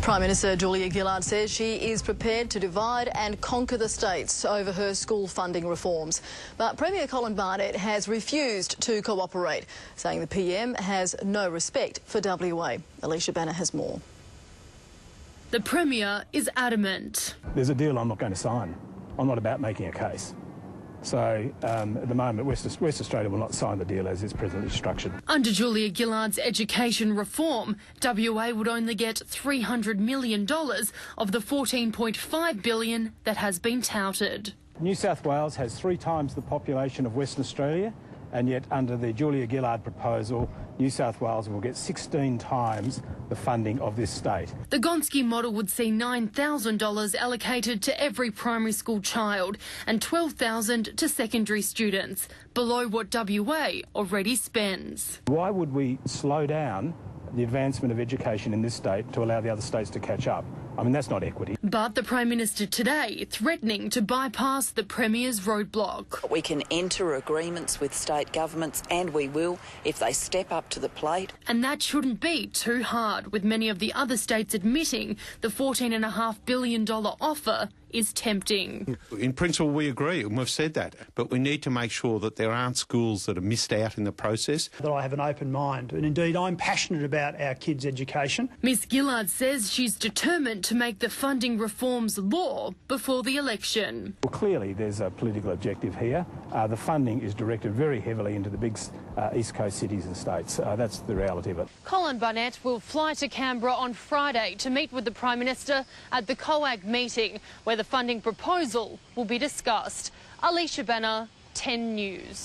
Prime Minister Julia Gillard says she is prepared to divide and conquer the states over her school funding reforms. But Premier Colin Barnett has refused to cooperate, saying the PM has no respect for WA. Aleisha Banner has more. The Premier is adamant. There's a deal I'm not going to sign. I'm not about making a case. So at the moment, West Australia will not sign the deal as is presently structured. Under Julia Gillard's education reform, WA would only get $300 million of the $14.5 billion that has been touted. New South Wales has 3 times the population of Western Australia, and yet under the Julia Gillard proposal, New South Wales will get 16 times the funding of this state. The Gonski model would see $9,000 allocated to every primary school child and $12,000 to secondary students, below what WA already spends. Why would we slow down the advancement of education in this state to allow the other states to catch up? I mean, that's not equity. But the Prime Minister today threatening to bypass the Premier's roadblock. We can enter agreements with state governments, and we will, if they step up to the plate. And that shouldn't be too hard, with many of the other states admitting the $14.5 billion offer is tempting. In principle, we agree, and we've said that. But we need to make sure that there aren't schools that are missed out in the process. That I have an open mind, and indeed I'm passionate about our kids' education. Ms Gillard says she's determined to make the funding reforms law before the election. Well, clearly there's a political objective here. The funding is directed very heavily into the big East Coast cities and states. That's the reality of it. Colin Barnett will fly to Canberra on Friday to meet with the Prime Minister at the COAG meeting, where the funding proposal will be discussed. Aleisha Banner, 10 News.